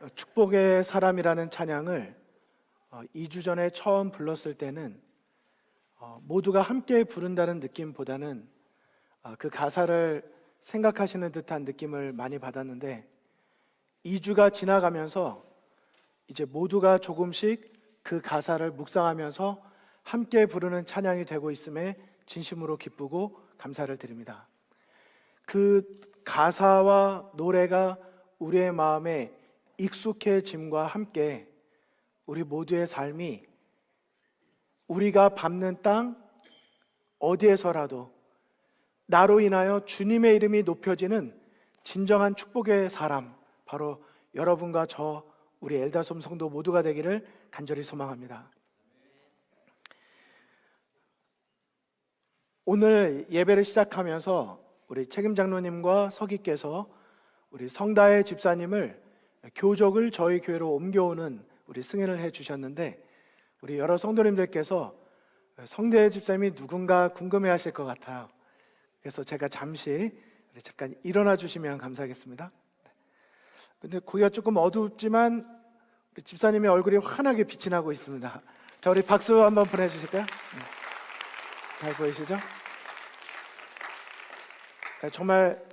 축복의 사람이라는 찬양을 2주 전에 처음 불렀을 때는 모두가 함께 부른다는 느낌보다는 그 가사를 생각하시는 듯한 느낌을 많이 받았는데 2주가 지나가면서 이제 모두가 조금씩 그 가사를 묵상하면서 함께 부르는 찬양이 되고 있음에 진심으로 기쁘고 감사를 드립니다. 그 가사와 노래가 우리의 마음에 익숙해짐과 함께 우리 모두의 삶이 우리가 밟는 땅 어디에서라도 나로 인하여 주님의 이름이 높여지는 진정한 축복의 사람, 바로 여러분과 저 우리 엘다솜 성도 모두가 되기를 간절히 소망합니다. 오늘 예배를 시작하면서 우리 책임 장로님과 서기께서 우리 성다혜 집사님을 교족을 저희 교회로 옮겨오는 우리 승인을 해주셨는데, 우리 여러 성도님들께서 성다혜 집사님이 누군가 궁금해하실 것 같아요. 그래서 제가 잠시 잠깐 일어나 주시면 감사하겠습니다. 근데 거기가 조금 어둡지만 우리 집사님의 얼굴이 환하게 빛이 나고 있습니다. 자, 우리 박수 한번 보내주실까요? 잘 보이시죠? 정말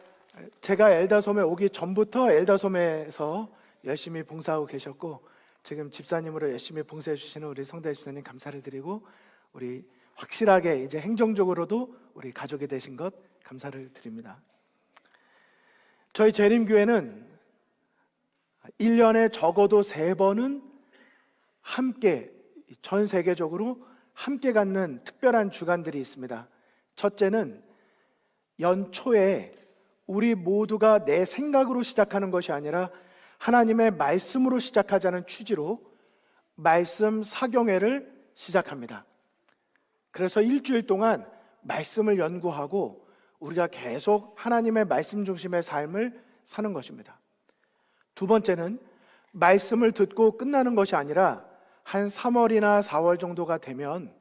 제가 엘다솜에 오기 전부터 엘다솜에서 열심히 봉사하고 계셨고, 지금 집사님으로 열심히 봉사해 주시는 우리 성대 집사님 감사를 드리고, 우리 확실하게 이제 행정적으로도 우리 가족이 되신 것 감사를 드립니다. 저희 재림교회는 1년에 적어도 3번은 함께, 전 세계적으로 함께 갖는 특별한 주간들이 있습니다. 첫째는 연초에 우리 모두가 내 생각으로 시작하는 것이 아니라 하나님의 말씀으로 시작하자는 취지로 말씀 사경회를 시작합니다. 그래서 일주일 동안 말씀을 연구하고 우리가 계속 하나님의 말씀 중심의 삶을 사는 것입니다. 두 번째는 말씀을 듣고 끝나는 것이 아니라 한 3월이나 4월 정도가 되면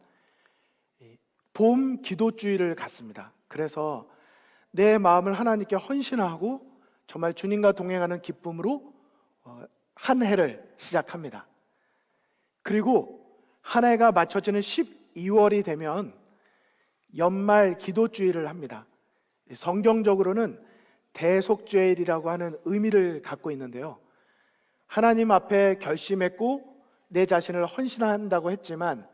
봄 기도주의를 갖습니다. 그래서 내 마음을 하나님께 헌신하고 정말 주님과 동행하는 기쁨으로 한 해를 시작합니다. 그리고 한 해가 맞춰지는 12월이 되면 연말 기도주의를 합니다. 성경적으로는 대속죄일이라고 하는 의미를 갖고 있는데요, 하나님 앞에 결심했고 내 자신을 헌신한다고 했지만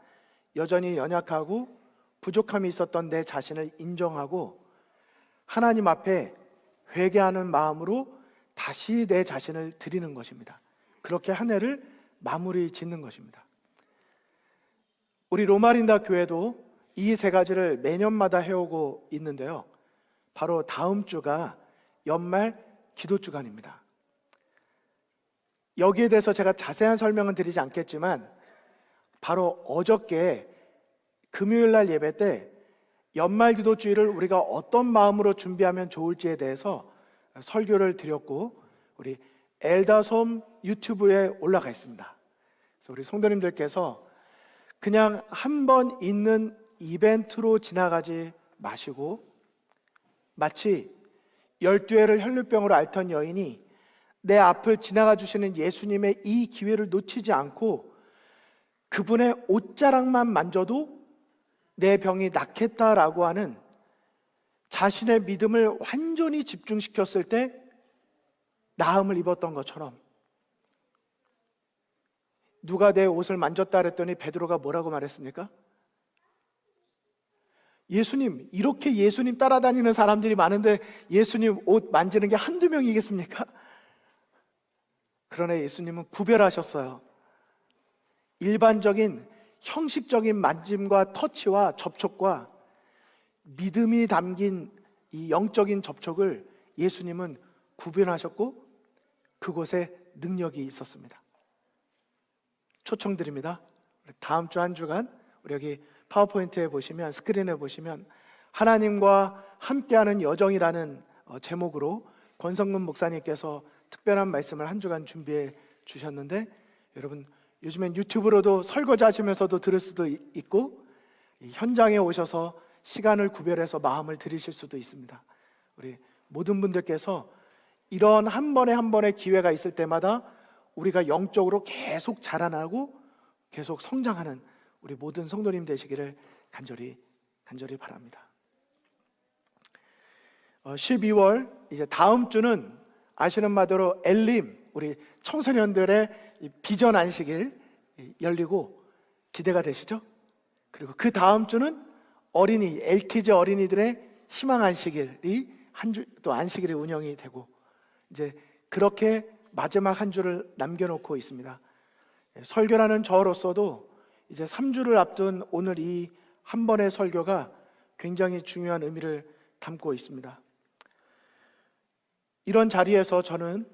여전히 연약하고 부족함이 있었던 내 자신을 인정하고 하나님 앞에 회개하는 마음으로 다시 내 자신을 드리는 것입니다. 그렇게 한 해를 마무리 짓는 것입니다. 우리 로마린다 교회도 이 3가지를 매년마다 해오고 있는데요, 바로 다음 주가 연말 기도주간입니다. 여기에 대해서 제가 자세한 설명은 드리지 않겠지만 바로 어저께 금요일날 예배 때 연말 기도주의를 우리가 어떤 마음으로 준비하면 좋을지에 대해서 설교를 드렸고 우리 엘다솜 유튜브에 올라가 있습니다. 그래서 우리 성도님들께서 그냥 한 번 있는 이벤트로 지나가지 마시고 마치 12해를 혈루병으로 앓던 여인이 내 앞을 지나가 주시는 예수님의 이 기회를 놓치지 않고 그분의 옷자락만 만져도 내 병이 낫겠다라고 하는 자신의 믿음을 완전히 집중시켰을 때 나음을 입었던 것처럼, 누가 내 옷을 만졌다 그랬더니 베드로가 뭐라고 말했습니까? 예수님, 이렇게 예수님 따라다니는 사람들이 많은데 예수님 옷 만지는 게 한두 명이겠습니까? 그러나 예수님은 구별하셨어요. 일반적인 형식적인 만짐과 터치와 접촉과 믿음이 담긴 이 영적인 접촉을 예수님은 구별하셨고 그곳에 능력이 있었습니다. 초청드립니다. 다음 주 한 주간 우리 여기 파워포인트에 보시면, 스크린에 보시면 하나님과 함께하는 여정이라는 제목으로 권성근 목사님께서 특별한 말씀을 한 주간 준비해 주셨는데, 여러분 요즘엔 유튜브로도 설거지 하시면서도 들을 수도 있고 현장에 오셔서 시간을 구별해서 마음을 드리실 수도 있습니다. 우리 모든 분들께서 이런 한 번의 기회가 있을 때마다 우리가 영적으로 계속 자라나고 계속 성장하는 우리 모든 성도님 되시기를 간절히 바랍니다. 12월 이제 다음 주는 아시는 바대로 엘림, 우리 청소년들의 비전 안식일 열리고 기대가 되시죠? 그리고 그 다음 주는 어린이, LKG 어린이들의 희망 안식일이 한 주 또 안식일이 운영이 되고, 이제 그렇게 마지막 한 주를 남겨놓고 있습니다. 설교라는 저로서도 이제 3주를 앞둔 오늘 이 한 번의 설교가 굉장히 중요한 의미를 담고 있습니다. 이런 자리에서 저는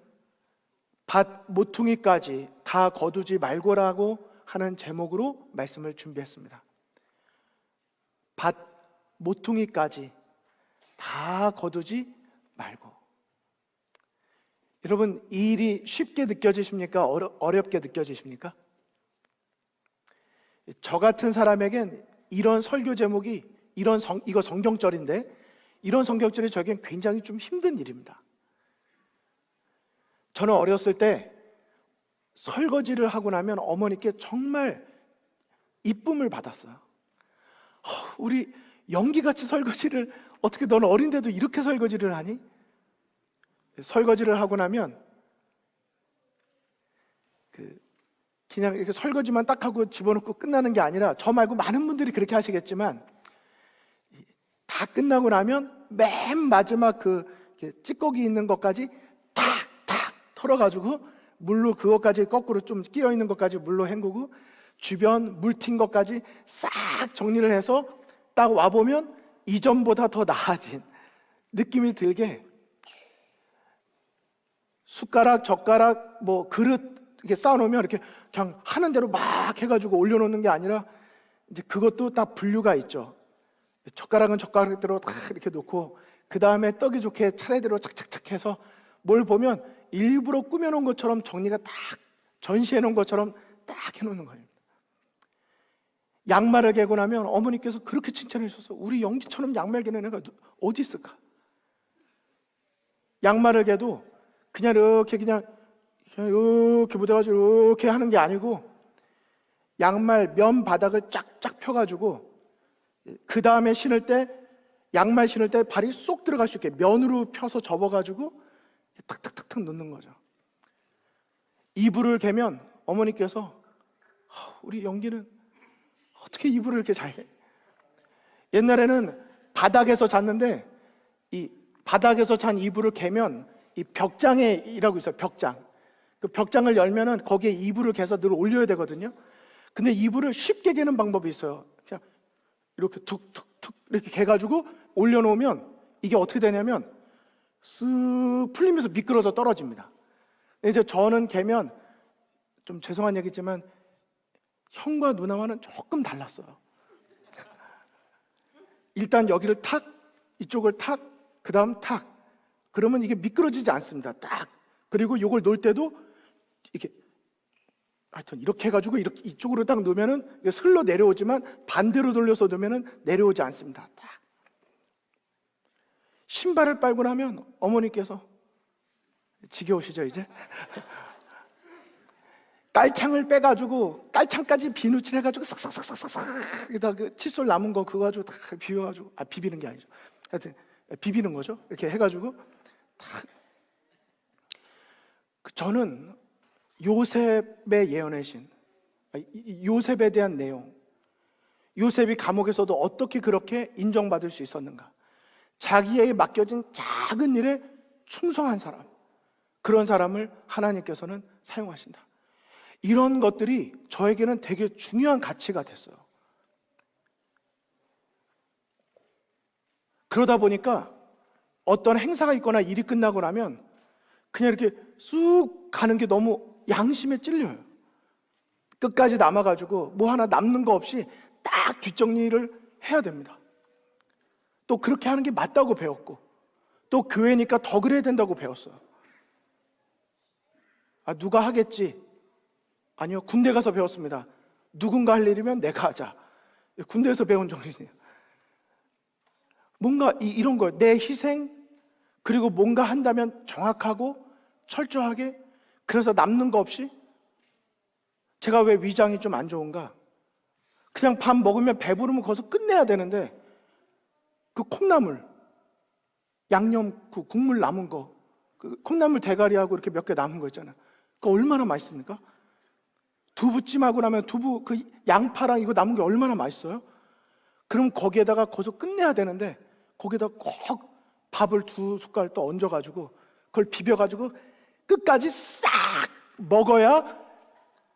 밭 모퉁이까지 다 거두지 말고라고 하는 제목으로 말씀을 준비했습니다. 밭 모퉁이까지 다 거두지 말고. 여러분, 이 일이 쉽게 느껴지십니까? 어렵게 느껴지십니까? 저 같은 사람에겐 이런 설교 제목이 이거 성경절인데 이런 성경절이 저에겐 굉장히 좀 힘든 일입니다. 저는 어렸을 때 설거지를 하고 나면 어머니께 정말 이쁨을 받았어요. 우리 연기같이 설거지를, 어떻게 너는 어린데도 이렇게 설거지를 하니? 설거지를 하고 나면 그냥 이렇게 설거지만 딱 하고 집어넣고 끝나는 게 아니라, 저 말고 많은 분들이 그렇게 하시겠지만, 다 끝나고 나면 맨 마지막 찌꺼기 있는 것까지 탁탁 털어가지고 물로, 그것까지 거꾸로 좀 끼어 있는 것까지 물로 헹구고, 주변 물 튄 것까지 싹 정리를 해서 딱 와보면 이전보다 더 나아진 느낌이 들게, 숟가락, 젓가락, 뭐 그릇 이렇게 쌓아놓으면 이렇게 그냥 하는 대로 막 해가지고 올려놓는 게 아니라, 이제 그것도 딱 분류가 있죠. 젓가락은 젓가락대로 다 이렇게 놓고, 그 다음에 떡이 좋게 차례대로 착착착 해서 뭘 보면 일부러 꾸며놓은 것처럼 정리가 딱 전시해놓은 것처럼 딱 해놓는 거예요. 양말을 개고 나면 어머니께서 그렇게 칭찬해 주셔서, 우리 영지처럼 양말 개는 애가 어디 있을까? 양말을 개도 그냥 이렇게 묻어가지고 이렇게 하는 게 아니고, 양말 면 바닥을 쫙쫙 펴가지고, 그 다음에 양말 신을 때 발이 쏙 들어갈 수 있게 면으로 펴서 접어가지고 탁탁탁탁 놓는 거죠. 이불을 개면 어머니께서, 우리 영기는 어떻게 이불을 이렇게 잘 개? 옛날에는 바닥에서 잤는데, 이 바닥에서 잔 이불을 개면 이 벽장이라고 있어요. 벽장. 그 벽장을 열면은 거기에 이불을 개서 늘 올려야 되거든요. 근데 이불을 쉽게 개는 방법이 있어요. 그냥 이렇게 툭툭툭 이렇게 개가지고 올려놓으면 이게 어떻게 되냐면 쓱 풀리면서 미끄러져 떨어집니다. 이제 저는 개면, 좀 죄송한 얘기지만 형과 누나와는 조금 달랐어요. 일단 여기를 탁, 이쪽을 탁, 그 다음 탁, 그러면 이게 미끄러지지 않습니다. 딱. 그리고 이걸 놓을 때도 이렇게, 하여튼 이렇게 해가지고 이렇게 이쪽으로 딱 놓으면은 이게 슬러 내려오지만, 반대로 돌려서 놓으면은 내려오지 않습니다. 딱. 신발을 빨고 나면 어머니께서, 지겨우시죠 이제? 깔창을 빼가지고, 깔창까지 비누칠 해가지고 싹싹싹싹싹 여기다 그 칫솔 남은 거 그거 가지고 다 비벼가지고, 비비는 게 아니죠. 하여튼 비비는 거죠. 이렇게 해가지고 다. 저는 요셉의 예언의 신, 요셉에 대한 내용, 요셉이 감옥에서도 어떻게 그렇게 인정받을 수 있었는가, 자기에게 맡겨진 작은 일에 충성한 사람, 그런 사람을 하나님께서는 사용하신다. 이런 것들이 저에게는 되게 중요한 가치가 됐어요. 그러다 보니까 어떤 행사가 있거나 일이 끝나고 나면 그냥 이렇게 쑥 가는 게 너무 양심에 찔려요. 끝까지 남아가지고 뭐 하나 남는 거 없이 딱 뒷정리를 해야 됩니다. 또 그렇게 하는 게 맞다고 배웠고, 또 교회니까 더 그래야 된다고 배웠어요. 누가 하겠지? 아니요, 군대 가서 배웠습니다. 누군가 할 일이면 내가 하자. 군대에서 배운 정신이에요. 뭔가 이런 거예요. 내 희생, 그리고 뭔가 한다면 정확하고 철저하게, 그래서 남는 거 없이 제가 왜 위장이 좀 안 좋은가? 그냥 밥 먹으면 배부르면 거기서 끝내야 되는데 그 콩나물, 양념국, 국물 남은 거, 그 콩나물 대가리하고 이렇게 몇 개 남은 거 있잖아요. 그거 얼마나 맛있습니까? 두부찜하고 나면 두부 그 양파랑 이거 남은 게 얼마나 맛있어요? 그럼 거기에다가 거기서 끝내야 되는데 거기에다 꼭 밥을 2숟갈 또 얹어가지고 그걸 비벼가지고 끝까지 싹 먹어야,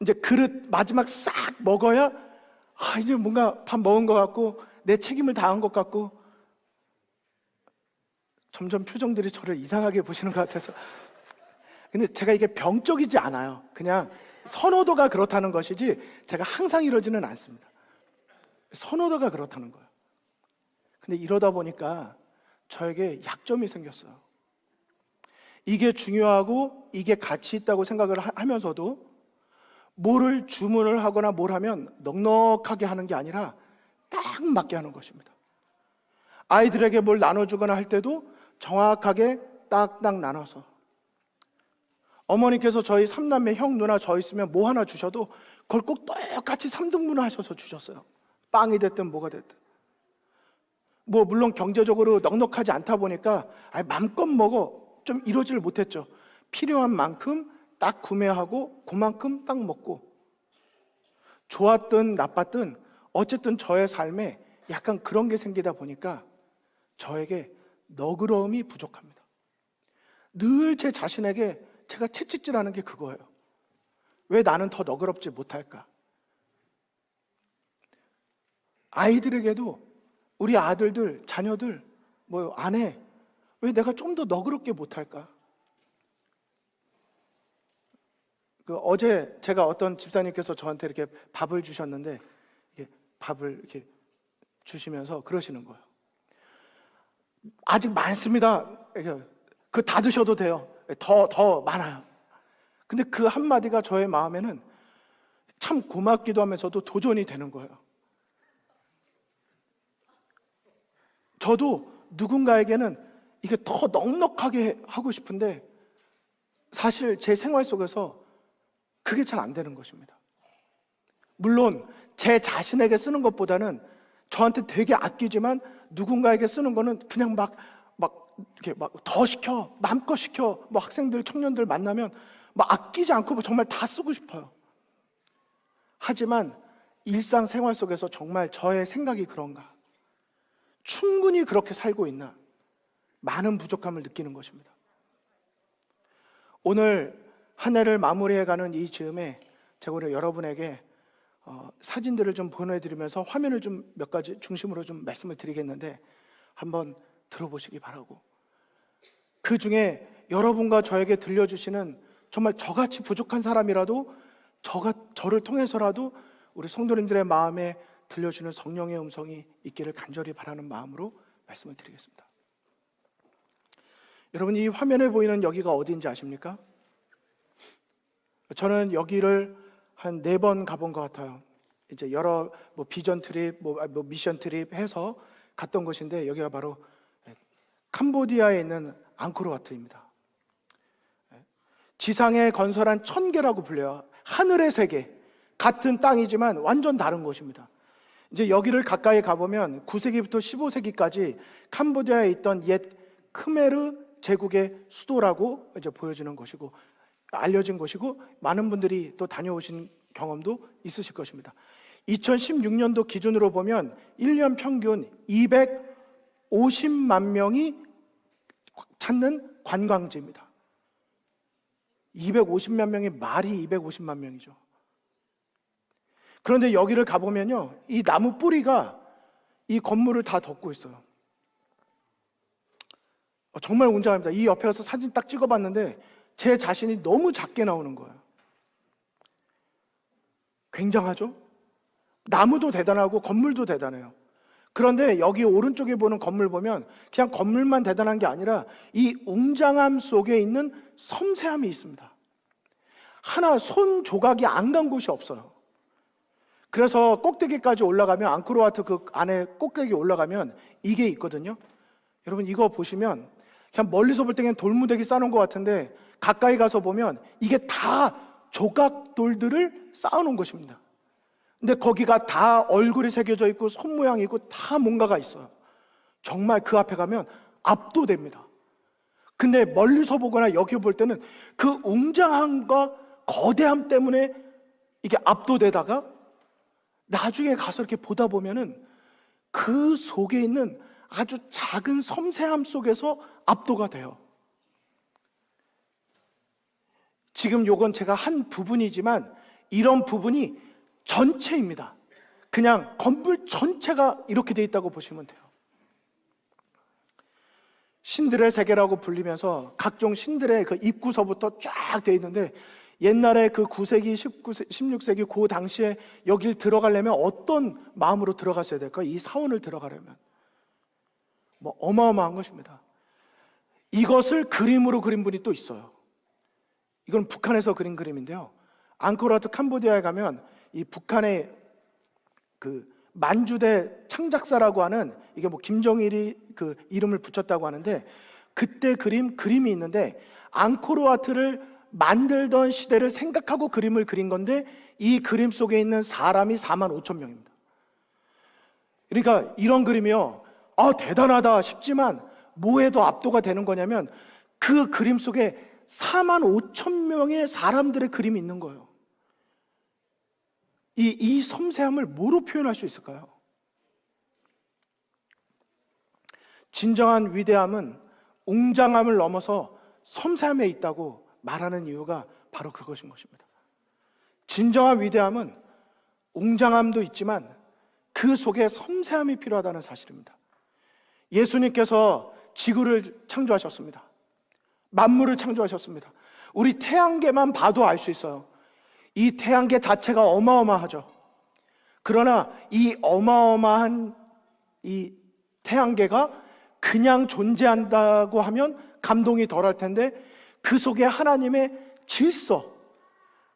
이제 그릇 마지막 싹 먹어야 이제 뭔가 밥 먹은 것 같고 내 책임을 다한 것 같고. 점점 표정들이 저를 이상하게 보시는 것 같아서. 근데 제가 이게 병적이지 않아요. 그냥 선호도가 그렇다는 것이지 제가 항상 이러지는 않습니다. 선호도가 그렇다는 거예요. 근데 이러다 보니까 저에게 약점이 생겼어요. 이게 중요하고 이게 가치 있다고 생각을 하면서도 뭐를 주문을 하거나 뭘 하면 넉넉하게 하는 게 아니라 딱 맞게 하는 것입니다. 아이들에게 뭘 나눠주거나 할 때도 정확하게 딱딱 나눠서. 어머니께서 저희 3남매 형 누나 저 있으면 뭐 하나 주셔도 그걸 꼭 똑같이 3등분을 하셔서 주셨어요. 빵이 됐든 뭐가 됐든. 뭐 물론 경제적으로 넉넉하지 않다 보니까 맘껏 먹어 좀 이러지를 못했죠. 필요한 만큼 딱 구매하고 그만큼 딱 먹고. 좋았든 나빴든 어쨌든 저의 삶에 약간 그런 게 생기다 보니까 저에게 너그러움이 부족합니다. 늘 제 자신에게 제가 채찍질하는 게 그거예요. 왜 나는 더 너그럽지 못할까? 아이들에게도 우리 아들들, 자녀들, 뭐 아내, 왜 내가 좀 더 너그럽게 못할까? 어제 제가 어떤 집사님께서 저한테 이렇게 밥을 주셨는데 이게 밥을 이렇게 주시면서 그러시는 거예요. 아직 많습니다. 그 다 드셔도 돼요. 더 많아요. 근데 그 한마디가 저의 마음에는 참 고맙기도 하면서도 도전이 되는 거예요. 저도 누군가에게는 이게 더 넉넉하게 하고 싶은데 사실 제 생활 속에서 그게 잘 안 되는 것입니다. 물론 제 자신에게 쓰는 것보다는 저한테 되게 아끼지만 누군가에게 쓰는 거는 그냥 막 이렇게 막 더 시켜, 마음껏 시켜. 뭐 학생들, 청년들 만나면 막 아끼지 않고 정말 다 쓰고 싶어요. 하지만 일상생활 속에서 정말 저의 생각이 그런가? 충분히 그렇게 살고 있나? 많은 부족함을 느끼는 것입니다. 오늘 한 해를 마무리해가는 이 즈음에 제가 오늘 여러분에게 사진들을 좀 보내드리면서 화면을 좀 몇 가지 중심으로 좀 말씀을 드리겠는데 한번 들어보시기 바라고, 그 중에 여러분과 저에게 들려주시는 정말 저같이 부족한 사람이라도 저를 통해서라도 우리 성도님들의 마음에 들려주는 성령의 음성이 있기를 간절히 바라는 마음으로 말씀을 드리겠습니다. 여러분, 이 화면에 보이는 여기가 어디인지 아십니까? 저는 여기를 한 4번 가본 것 같아요. 이제 여러 비전 트립, 미션 트립 해서 갔던 곳인데 여기가 바로 캄보디아에 있는 앙코르와트입니다. 지상에 건설한 1000개라고 불려요. 하늘의 세계, 같은 땅이지만 완전 다른 곳입니다. 이제 여기를 가까이 가보면 9세기부터 15세기까지 캄보디아에 있던 옛 크메르 제국의 수도라고 이제 보여지는 것이고 알려진 것이고 많은 분들이 또 다녀오신 경험도 있으실 것입니다. 2016년도 기준으로 보면 1년 평균 250만 명이 찾는 관광지입니다. 250만 명이 말이 250만 명이죠. 그런데 여기를 가보면요, 이 나무 뿌리가 이 건물을 다 덮고 있어요. 정말 웅장합니다. 이 옆에 와서 사진 딱 찍어봤는데 제 자신이 너무 작게 나오는 거예요. 굉장하죠? 나무도 대단하고 건물도 대단해요. 그런데 여기 오른쪽에 보는 건물 보면 그냥 건물만 대단한 게 아니라 이 웅장함 속에 있는 섬세함이 있습니다. 하나 손 조각이 안 간 곳이 없어요. 그래서 꼭대기까지 올라가면, 앙코르와트 그 안에 꼭대기 올라가면 이게 있거든요. 여러분, 이거 보시면 그냥 멀리서 볼 때 그냥 돌무더기 쌓아놓은 것 같은데 가까이 가서 보면 이게 다 조각돌들을 쌓아놓은 것입니다. 근데 거기가 다 얼굴이 새겨져 있고 손 모양이 있고 다 뭔가가 있어요. 정말 그 앞에 가면 압도됩니다. 근데 멀리서 보거나 여기 볼 때는 그 웅장함과 거대함 때문에 이게 압도되다가 나중에 가서 이렇게 보다 보면은 그 속에 있는 아주 작은 섬세함 속에서 압도가 돼요. 지금 요건 제가 한 부분이지만 이런 부분이 전체입니다. 그냥 건물 전체가 이렇게 돼 있다고 보시면 돼요. 신들의 세계라고 불리면서 각종 신들의 그 입구서부터 쫙 돼 있는데, 옛날에 그 9세기, 16세기 그 당시에 여길 들어가려면 어떤 마음으로 들어갔어야 될까요? 이 사원을 들어가려면 뭐 어마어마한 것입니다. 이것을 그림으로 그린 분이 또 있어요. 이건 북한에서 그린 그림인데요. 앙코르와트 캄보디아에 가면 이 북한의 그 만주대 창작사라고 하는, 이게 뭐 김정일이 그 이름을 붙였다고 하는데, 그때 그림이 있는데 앙코르와트를 만들던 시대를 생각하고 그림을 그린 건데 이 그림 속에 있는 사람이 45,000명입니다. 그러니까 이런 그림이요, 대단하다 싶지만 뭐에도 압도가 되는 거냐면 그 그림 속에 45,000명의 사람들의 그림이 있는 거예요. 이 섬세함을 뭐로 표현할 수 있을까요? 진정한 위대함은 웅장함을 넘어서 섬세함에 있다고 말하는 이유가 바로 그것인 것입니다. 진정한 위대함은 웅장함도 있지만 그 속에 섬세함이 필요하다는 사실입니다. 예수님께서 지구를 창조하셨습니다. 만물을 창조하셨습니다. 우리 태양계만 봐도 알 수 있어요. 이 태양계 자체가 어마어마하죠. 그러나 이 어마어마한 이 태양계가 그냥 존재한다고 하면 감동이 덜할 텐데, 그 속에 하나님의 질서,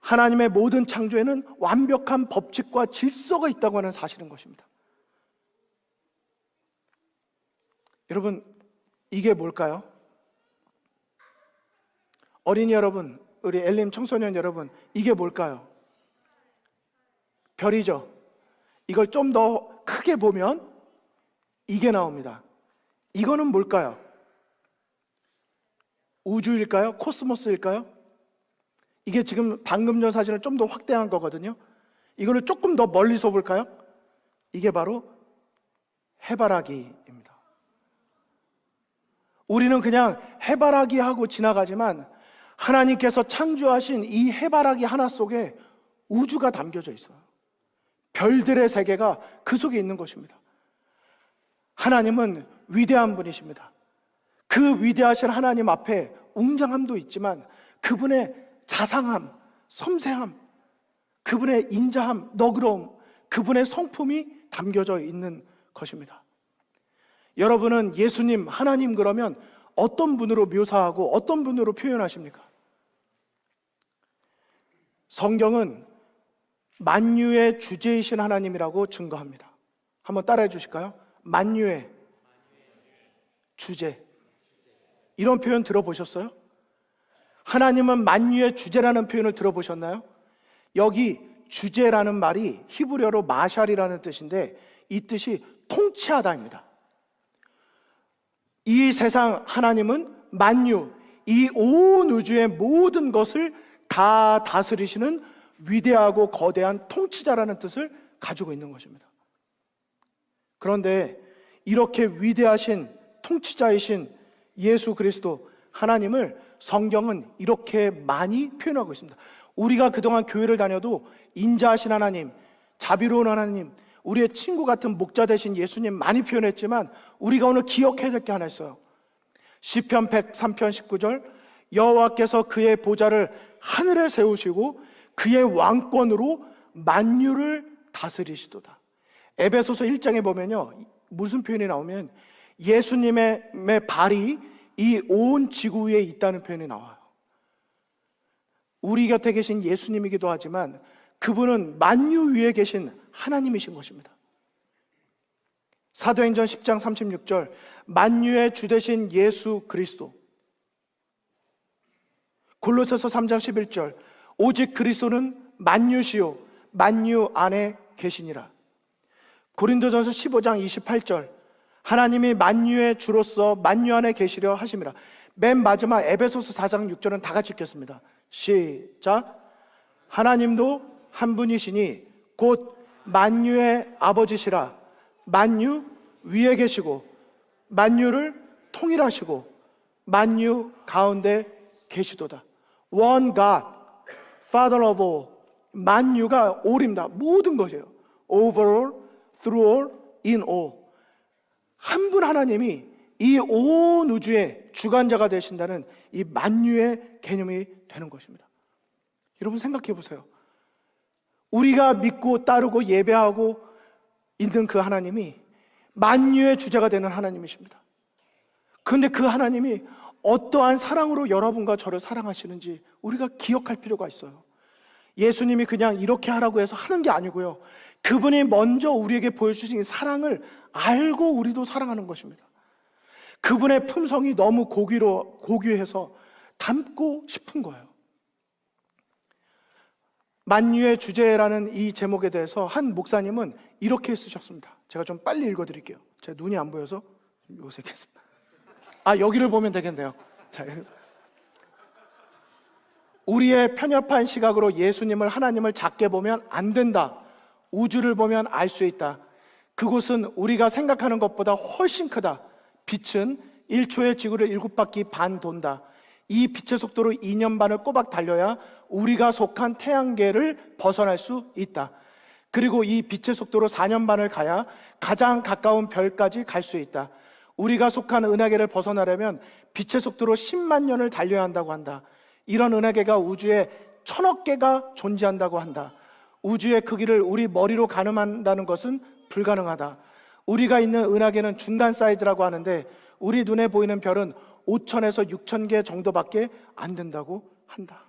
하나님의 모든 창조에는 완벽한 법칙과 질서가 있다고 하는 사실인 것입니다. 여러분, 이게 뭘까요? 어린이 여러분, 우리 엘림 청소년 여러분, 이게 뭘까요? 별이죠. 이걸 좀 더 크게 보면 이게 나옵니다. 이거는 뭘까요? 우주일까요? 코스모스일까요? 이게 지금 방금 전 사진을 좀 더 확대한 거거든요. 이거를 조금 더 멀리서 볼까요? 이게 바로 해바라기입니다. 우리는 그냥 해바라기 하고 지나가지만 하나님께서 창조하신 이 해바라기 하나 속에 우주가 담겨져 있어요. 별들의 세계가 그 속에 있는 것입니다. 하나님은 위대한 분이십니다. 그 위대하신 하나님 앞에 웅장함도 있지만 그분의 자상함, 섬세함, 그분의 인자함, 너그러움, 그분의 성품이 담겨져 있는 것입니다. 여러분은 예수님, 하나님 그러면 어떤 분으로 묘사하고 어떤 분으로 표현하십니까? 성경은 만유의 주제이신 하나님이라고 증거합니다. 한번 따라해 주실까요? 만유의 주제. 이런 표현 들어보셨어요? 하나님은 만유의 주제라는 표현을 들어보셨나요? 여기 주제라는 말이 히브리어로 마샬이라는 뜻인데 이 뜻이 통치하다입니다. 이 세상 하나님은 만유, 이 온 우주의 모든 것을 다 다스리시는 위대하고 거대한 통치자라는 뜻을 가지고 있는 것입니다. 그런데 이렇게 위대하신 통치자이신 예수 그리스도 하나님을 성경은 이렇게 많이 표현하고 있습니다. 우리가 그동안 교회를 다녀도 인자하신 하나님, 자비로운 하나님, 우리의 친구 같은 목자 되신 예수님 많이 표현했지만 우리가 오늘 기억해야 될 게 하나 있어요. 시편 103편 19절, 여호와께서 그의 보좌를 하늘에 세우시고 그의 왕권으로 만유를 다스리시도다. 에베소서 1장에 보면요, 무슨 표현이 나오면 예수님의 발이 이 온 지구 위에 있다는 표현이 나와요. 우리 곁에 계신 예수님이기도 하지만 그분은 만유 위에 계신 하나님이신 것입니다. 사도행전 10장 36절, 만유의 주 되신 예수 그리스도. 골로새서 3장 11절, 오직 그리스도는 만유시요 만유 안에 계시니라. 고린도전서 15장 28절, 하나님이 만유의 주로서 만유 안에 계시려 하심이라. 맨 마지막 에베소서 4장 6절은 다 같이 읽겠습니다. 시작. 하나님도 한 분이시니 곧 만유의 아버지시라. 만유 위에 계시고 만유를 통일하시고 만유 가운데 계시도다. One God, Father of all. 만유가 all입니다. 모든 것이에요. Over all, through all, in all. 한 분 하나님이 이 온 우주의 주관자가 되신다는 이 만유의 개념이 되는 것입니다. 여러분 생각해 보세요. 우리가 믿고 따르고 예배하고 있는 그 하나님이 만유의 주제가 되는 하나님이십니다. 그런데 그 하나님이 어떠한 사랑으로 여러분과 저를 사랑하시는지 우리가 기억할 필요가 있어요. 예수님이 그냥 이렇게 하라고 해서 하는 게 아니고요, 그분이 먼저 우리에게 보여주신 사랑을 알고 우리도 사랑하는 것입니다. 그분의 품성이 너무 고귀해서 닮고 싶은 거예요. 만유의 주제라는 이 제목에 대해서 한 목사님은 이렇게 쓰셨습니다. 제가 좀 빨리 읽어드릴게요. 제 눈이 안 보여서 요새겠습니다. 여기를 보면 되겠네요. 자, 우리의 편협한 시각으로 예수님을, 하나님을 작게 보면 안 된다. 우주를 보면 알 수 있다. 그곳은 우리가 생각하는 것보다 훨씬 크다. 빛은 1초에 지구를 7바퀴 반 돈다. 이 빛의 속도로 2년 반을 꼬박 달려야 우리가 속한 태양계를 벗어날 수 있다. 그리고 이 빛의 속도로 4년 반을 가야 가장 가까운 별까지 갈 수 있다. 우리가 속한 은하계를 벗어나려면 빛의 속도로 10만 년을 달려야 한다고 한다. 이런 은하계가 우주에 1000억 개가 존재한다고 한다. 우주의 크기를 우리 머리로 가늠한다는 것은 불가능하다. 우리가 있는 은하계는 중간 사이즈라고 하는데 우리 눈에 보이는 별은 5,000에서 6,000개 정도밖에 안 된다고 한다.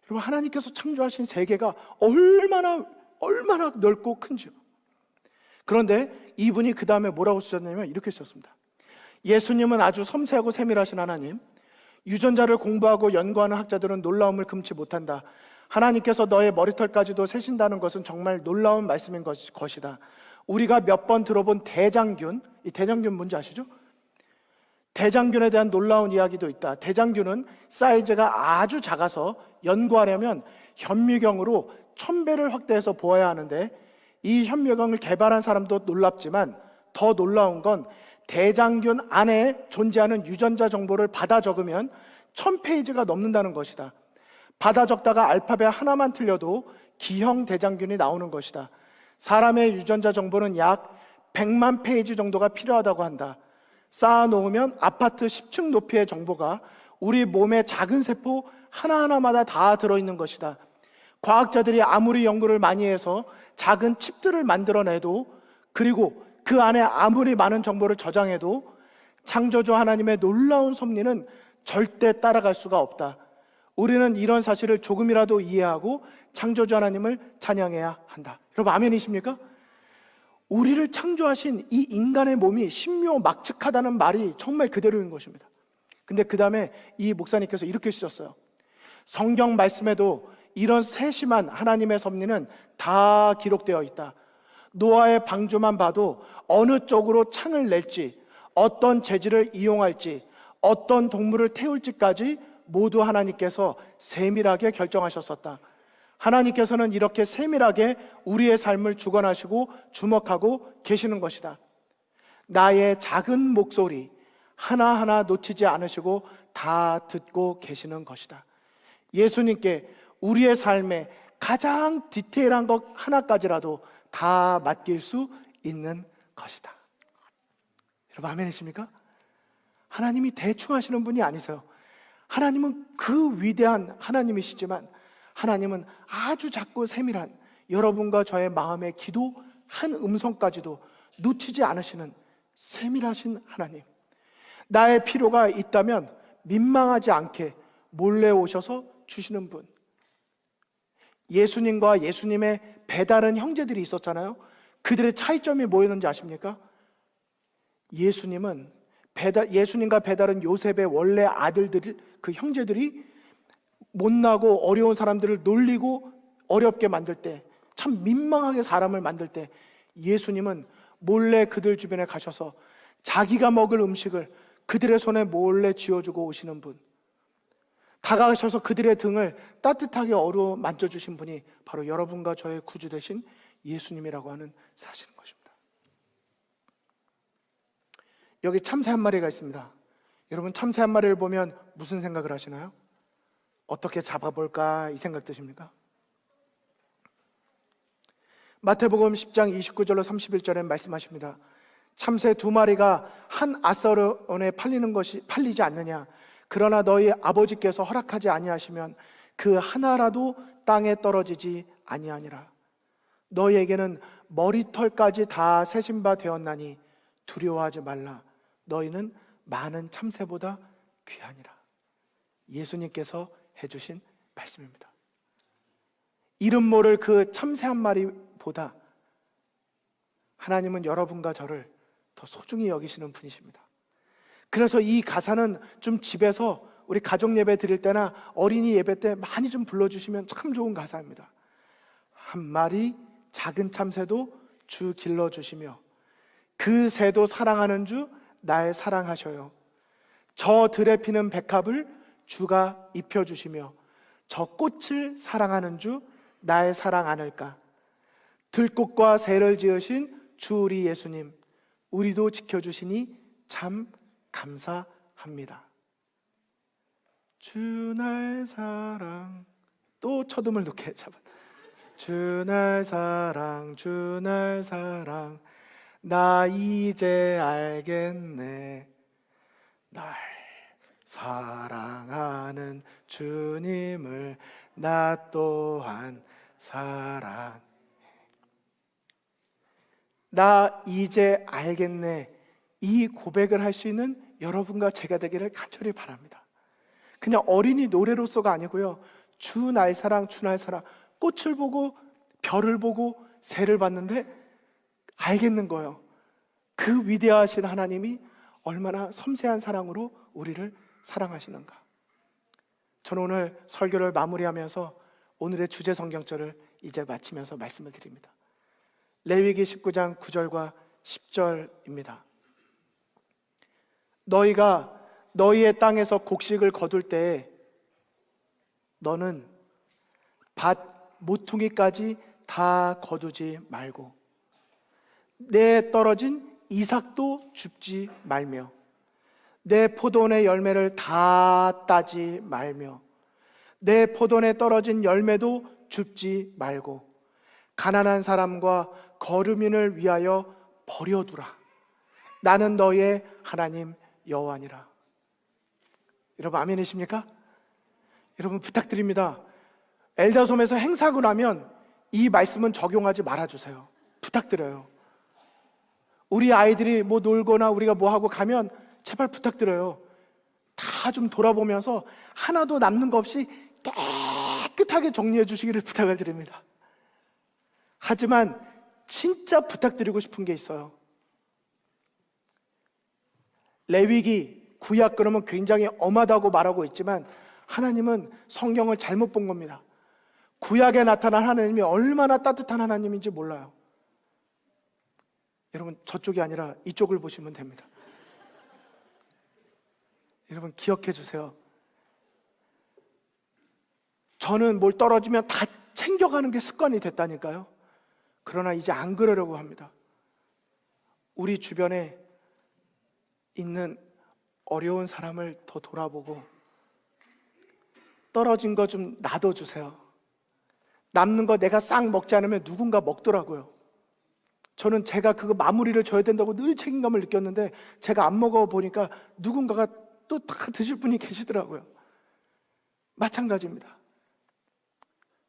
여러분, 하나님께서 창조하신 세계가 얼마나 넓고 큰지요. 그런데 이분이 그 다음에 뭐라고 쓰셨냐면 이렇게 쓰셨습니다. 예수님은 아주 섬세하고 세밀하신 하나님, 유전자를 공부하고 연구하는 학자들은 놀라움을 금치 못한다. 하나님께서 너의 머리털까지도 세신다는 것은 정말 놀라운 말씀인 것이다. 우리가 몇 번 들어본 대장균, 이 대장균 뭔지 아시죠? 대장균에 대한 놀라운 이야기도 있다. 대장균은 사이즈가 아주 작아서 연구하려면 현미경으로 1000배를 확대해서 보아야 하는데, 이 현미경을 개발한 사람도 놀랍지만 더 놀라운 건 대장균 안에 존재하는 유전자 정보를 받아 적으면 1000페이지가 넘는다는 것이다. 받아 적다가 알파벳 하나만 틀려도 기형 대장균이 나오는 것이다. 사람의 유전자 정보는 약 100만 페이지 정도가 필요하다고 한다. 쌓아놓으면 아파트 10층 높이의 정보가 우리 몸의 작은 세포 하나하나마다 다 들어있는 것이다. 과학자들이 아무리 연구를 많이 해서 작은 칩들을 만들어내도, 그리고 그 안에 아무리 많은 정보를 저장해도 창조주 하나님의 놀라운 섭리는 절대 따라갈 수가 없다. 우리는 이런 사실을 조금이라도 이해하고 창조주 하나님을 찬양해야 한다. 여러분, 아멘이십니까? 우리를 창조하신 이 인간의 몸이 신묘막측하다는 말이 정말 그대로인 것입니다. 근데 그 다음에 이 목사님께서 이렇게 쓰셨어요. 성경 말씀에도 이런 세심한 하나님의 섭리는 다 기록되어 있다. 노아의 방주만 봐도 어느 쪽으로 창을 낼지, 어떤 재질을 이용할지, 어떤 동물을 태울지까지 모두 하나님께서 세밀하게 결정하셨었다. 하나님께서는 이렇게 세밀하게 우리의 삶을 주관하시고 주목하고 계시는 것이다. 나의 작은 목소리 하나하나 놓치지 않으시고 다 듣고 계시는 것이다. 예수님께 우리의 삶에 가장 디테일한 것 하나까지라도 다 맡길 수 있는 것이다. 여러분, 아멘이십니까? 하나님이 대충 하시는 분이 아니세요. 하나님은 그 위대한 하나님이시지만 하나님은 아주 작고 세밀한 여러분과 저의 마음의 기도 한 음성까지도 놓치지 않으시는 세밀하신 하나님. 나의 필요가 있다면 민망하지 않게 몰래 오셔서 주시는 분. 예수님과 예수님의 배다른 형제들이 있었잖아요. 그들의 차이점이 뭐였는지 아십니까? 예수님은 예수님과 배달은 요셉의 원래 아들들, 그 형제들이 못나고 어려운 사람들을 놀리고 어렵게 만들 때, 참 민망하게 사람을 만들 때 예수님은 몰래 그들 주변에 가셔서 자기가 먹을 음식을 그들의 손에 몰래 쥐어주고 오시는 분, 다가가셔서 그들의 등을 따뜻하게 어루어 만져주신 분이 바로 여러분과 저의 구주 되신 예수님이라고 하는 사실인 것입니다. 여기 참새 한 마리가 있습니다. 여러분, 참새 한 마리를 보면 무슨 생각을 하시나요? 어떻게 잡아볼까 이 생각 드십니까? 마태복음 10장 29절로 31절에 말씀하십니다. 참새 2마리가 한 앗서론에 팔리지 않느냐? 그러나 너희 아버지께서 허락하지 아니하시면 그 하나라도 땅에 떨어지지 아니하니라. 너희에게는 머리털까지 다 세신 바 되었나니 두려워하지 말라. 너희는 많은 참새보다 귀하니라. 예수님께서 해주신 말씀입니다. 이름 모를 그 참새 한 마리보다 하나님은 여러분과 저를 더 소중히 여기시는 분이십니다. 그래서 이 가사는 좀 집에서 우리 가족 예배 드릴 때나 어린이 예배 때 많이 좀 불러주시면 참 좋은 가사입니다. 한 마리 작은 참새도 주 길러주시며 그 새도 사랑하는 주 날 사랑하셔요. 저 들에 피는 백합을 주가 입혀주시며 저 꽃을 사랑하는 주 날 사랑 않을까. 들꽃과 새를 지으신 주 우리 예수님, 우리도 지켜주시니 참 감사합니다. 주 날 사랑, 또 첫음을 높게 잡아. 주 날 사랑, 주 날 사랑, 나 이제 알겠네. 날 사랑하는 주님을 나 또한 사랑해. 나 이제 알겠네. 이 고백을 할 수 있는 여러분과 제가 되기를 간절히 바랍니다. 그냥 어린이 노래로서가 아니고요, 주 날 사랑, 주 날 사랑. 꽃을 보고 별을 보고 새를 봤는데 알겠는 거예요. 그 위대하신 하나님이 얼마나 섬세한 사랑으로 우리를 사랑하시는가. 저는 오늘 설교를 마무리하면서 오늘의 주제 성경절을 이제 마치면서 말씀을 드립니다. 레위기 19장 9절과 10절입니다. 너희가 너희의 땅에서 곡식을 거둘 때에 너는 밭 모퉁이까지 다 거두지 말고 내 떨어진 이삭도 줍지 말며 내 포도원의 열매를 다 따지 말며 내 포도원에 떨어진 열매도 줍지 말고 가난한 사람과 거류민을 위하여 버려두라. 나는 너의 하나님 여호와니라. 여러분 아멘이십니까? 여러분 부탁드립니다. 엘다솜에서 행사하고 나면 이 말씀은 적용하지 말아주세요. 부탁드려요. 우리 아이들이 뭐 놀거나 우리가 뭐 하고 가면 제발 부탁드려요. 다 좀 돌아보면서 하나도 남는 거 없이 깨끗하게 정리해 주시기를 부탁을 드립니다. 하지만 진짜 부탁드리고 싶은 게 있어요. 레위기, 구약 그러면 굉장히 엄하다고 말하고 있지만 하나님은 성경을 잘못 본 겁니다. 구약에 나타난 하나님이 얼마나 따뜻한 하나님인지 몰라요. 여러분 저쪽이 아니라 이쪽을 보시면 됩니다. 여러분 기억해 주세요. 저는 뭘 떨어지면 다 챙겨가는 게 습관이 됐다니까요. 그러나 이제 안 그러려고 합니다. 우리 주변에 있는 어려운 사람을 더 돌아보고 떨어진 거 좀 놔둬주세요. 남는 거 내가 싹 먹지 않으면 누군가 먹더라고요. 저는 제가 그거 마무리를 져야 된다고 늘 책임감을 느꼈는데 제가 안 먹어보니까 누군가가 또 다 드실 분이 계시더라고요. 마찬가지입니다.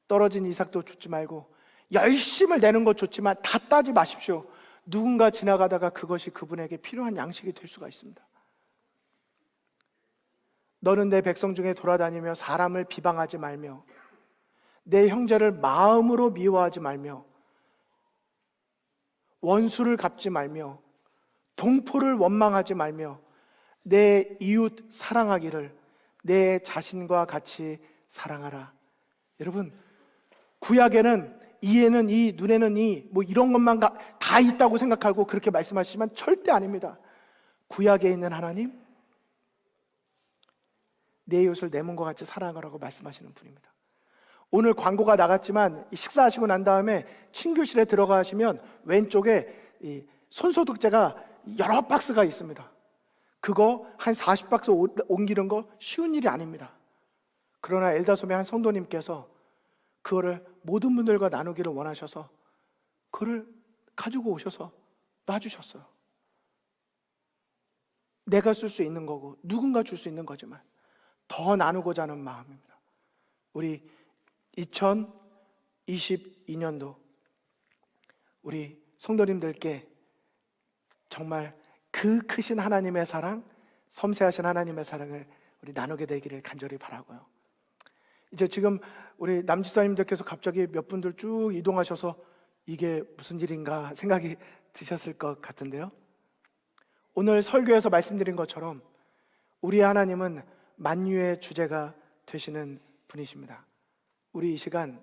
떨어진 이삭도 줍지 말고 열심을 내는 것 좋지만 다 따지 마십시오. 누군가 지나가다가 그것이 그분에게 필요한 양식이 될 수가 있습니다. 너는 내 백성 중에 돌아다니며 사람을 비방하지 말며 내 형제를 마음으로 미워하지 말며 원수를 갚지 말며 동포를 원망하지 말며 내 이웃 사랑하기를 내 자신과 같이 사랑하라. 여러분, 구약에는 이에는 이, 눈에는 이, 뭐 이런 것만 다 있다고 생각하고 그렇게 말씀하시지만 절대 아닙니다. 구약에 있는 하나님, 내 이웃을 내 몸과 같이 사랑하라고 말씀하시는 분입니다. 오늘 광고가 나갔지만 식사하시고 난 다음에 친교실에 들어가시면 왼쪽에 이 손소독제가 여러 박스가 있습니다. 그거 한 40박스 옮기는 거 쉬운 일이 아닙니다. 그러나 엘다솜의 한 성도님께서 그거를 모든 분들과 나누기를 원하셔서 그거를 가지고 오셔서 놔주셨어요. 내가 쓸 수 있는 거고 누군가 줄 수 있는 거지만 더 나누고자 하는 마음입니다. 우리 2022년도 우리 성도님들께 정말 그 크신 하나님의 사랑, 섬세하신 하나님의 사랑을 우리 나누게 되기를 간절히 바라고요. 이제 지금 우리 남집사님들께서 갑자기 몇 분들 쭉 이동하셔서 이게 무슨 일인가 생각이 드셨을 것 같은데요. 오늘 설교에서 말씀드린 것처럼 우리 하나님은 만유의 주제가 되시는 분이십니다. 우리 이 시간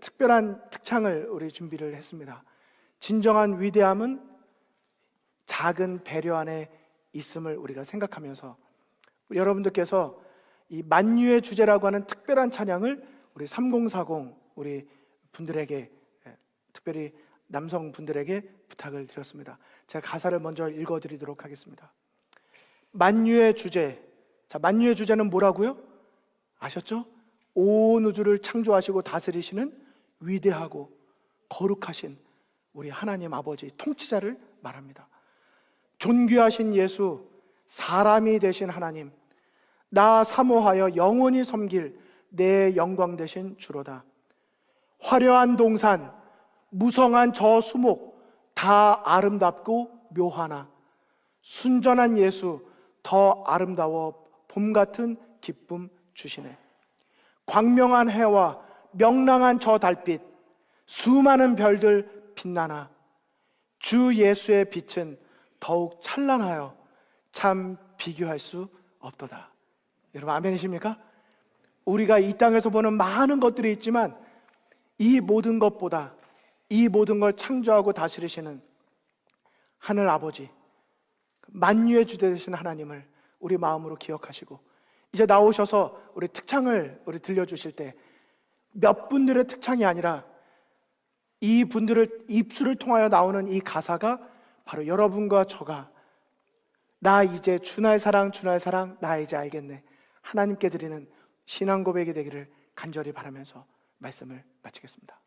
특별한 특창을 우리 준비를 했습니다. 진정한 위대함은 작은 배려 안에 있음을 우리가 생각하면서 여러분들께서 이 만유의 주제라고 하는 특별한 찬양을 우리 3040 우리 분들에게, 특별히 남성분들에게 부탁을 드렸습니다. 제가 가사를 먼저 읽어드리도록 하겠습니다. 만유의 주제. 자, 만유의 주제는 뭐라고요? 아셨죠? 온 우주를 창조하시고 다스리시는 위대하고 거룩하신 우리 하나님 아버지 통치자를 말합니다. 존귀하신 예수, 사람이 되신 하나님, 나 사모하여 영원히 섬길 내 영광 되신 주로다. 화려한 동산, 무성한 저 수목 다 아름답고 묘하나 순전한 예수 더 아름다워 봄 같은 기쁨 주시네. 광명한 해와 명랑한 저 달빛 수많은 별들 빛나나 주 예수의 빛은 더욱 찬란하여 참 비교할 수 없도다. 여러분 아멘이십니까? 우리가 이 땅에서 보는 많은 것들이 있지만 이 모든 것보다 이 모든 걸 창조하고 다스리시는 하늘 아버지, 만유의 주대 되신 하나님을 우리 마음으로 기억하시고 이제 나오셔서 우리 특창을 우리 들려주실 때 몇 분들의 특창이 아니라 이 분들을 입술을 통하여 나오는 이 가사가 바로 여러분과 저가 나 이제 주 나의 사랑 주 나의 사랑 나 이제 알겠네 하나님께 드리는 신앙 고백이 되기를 간절히 바라면서 말씀을 마치겠습니다.